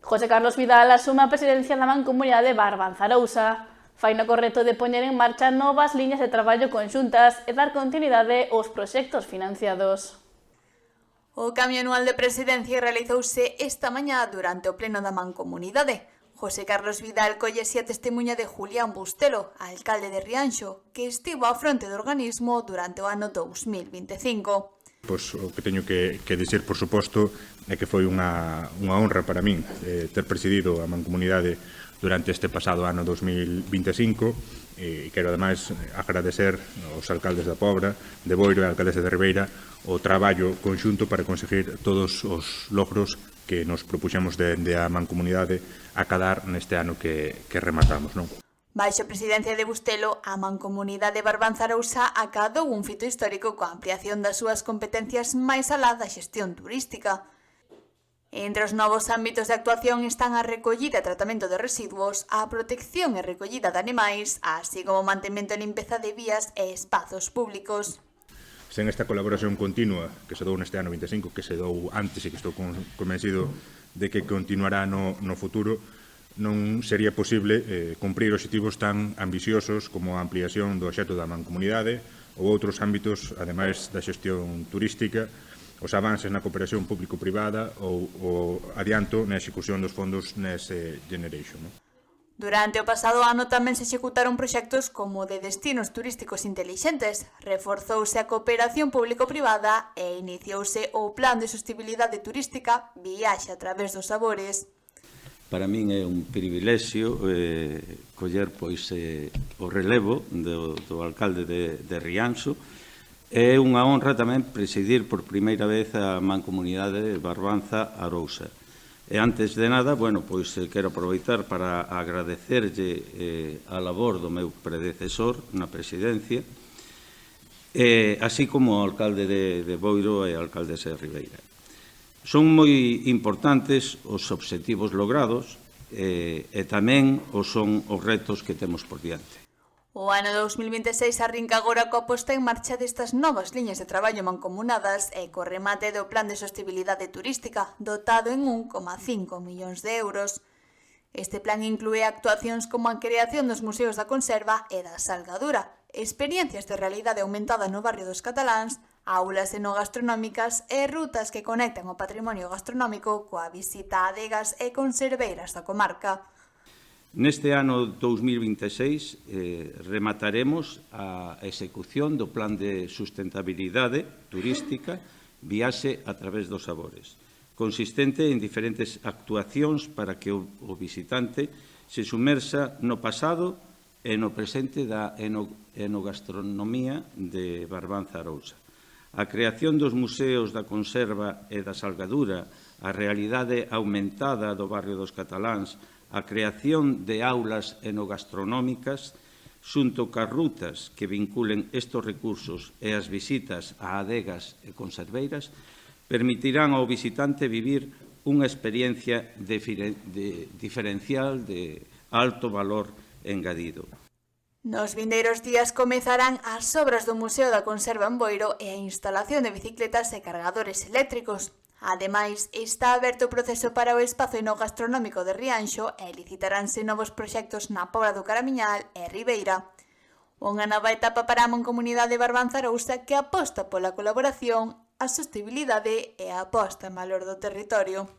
José Carlos Vidal asume a presidencia da Mancomunidade Barbanza-Arousa. Fai no correcto de poñer en marcha novas liñas de traballo conxuntas e dar continuidade aos proxectos financiados. O cambio anual de presidencia realizouse esta mañá durante o pleno da Mancomunidade. José Carlos Vidal collese a testemunha de Julián Bustelo, alcalde de Rianxo, que estivo á fronte do organismo durante o ano 2025. Pois o que teño que dicir, por suposto, é que foi unha honra para min ter presidido a Mancomunidade durante este pasado ano 2025 e quero ademais agradecer aos alcaldes da Pobra, de Boiro e alcaldesa de Ribeira o traballo conxunto para conseguir todos os logros que nos propuxemos dende a Mancomunidade acadar neste ano que rematamos, non? Baixo a presidencia de Bustelo, a Mancomunidade Barbanza-Arousa acadou un fito histórico coa ampliación das súas competencias máis alá da xestión turística. Entre os novos ámbitos de actuación están a recollida e tratamento de residuos, a protección e recollida de animais, así como o mantemento e limpeza de vías e espazos públicos. Sen esta colaboración continua que se dou neste ano 25, que se dou antes e que estou convencido de que continuará no futuro, non sería posible cumprir obxectivos tan ambiciosos como a ampliación do obxecto da Mancomunidade ou outros ámbitos, ademais da xestión turística, os avances na cooperación público-privada ou o adianto na execución dos fondos Next Generation. Durante o pasado ano tamén se executaron proxectos como de destinos turísticos intelixentes, reforzouse a cooperación público-privada e iniciouse o Plan de Sostibilidade Turística Viaxe a través dos sabores. Para min é un privilexio coller o relevo do alcalde de Rianxo. É unha honra tamén presidir por primeira vez a Mancomunidade Barbanza-Arousa. E antes de nada, quero aproveitar para agradecerlle a labor do meu predecesor na presidencia, así como ao alcalde de Boiro e a alcaldesa de Ribeira. Son moi importantes os obxectivos logrados e tamén son os retos que temos por diante. O ano 2026 arrinca agora coa posta en marcha destas novas liñas de traballo mancomunadas e co remate do Plan de Sostibilidade Turística, dotado en 1,5 millóns de euros. Este plan inclúe actuacións como a creación dos museos da conserva e da salgadura, experiencias de realidade aumentada no barrio dos cataláns, aulas enogastronómicas e rutas que conectan o patrimonio gastronómico coa visita a adegas e conserveiras da comarca. Neste ano 2026 remataremos a execución do Plan de Sustentabilidade Turística Viaxe a través dos sabores, consistente en diferentes actuacións para que o visitante se sumerxa no pasado e no presente da enogastronomía de Barbanza-Arousa. A creación dos museos da conserva e da salgadura, a realidade aumentada do barrio dos cataláns, a creación de aulas enogastronómicas xunto cas rutas que vinculen estes recursos e as visitas a adegas e conserveiras permitirán ao visitante vivir unha experiencia diferencial de alto valor engadido. Nos vindeiros días comezarán as obras do Museo da Conserva en Boiro e a instalación de bicicletas e cargadores eléctricos. Ademais, está aberto o proceso para o espazo enogastronómico de Rianxo e licitaránse novos proxectos na Pobra do Caramiñal e Ribeira. Unha nova etapa para a Mancomunidade Barbanza-Arousa que aposta pola colaboración, a sostibilidade e a aposta en valor do territorio.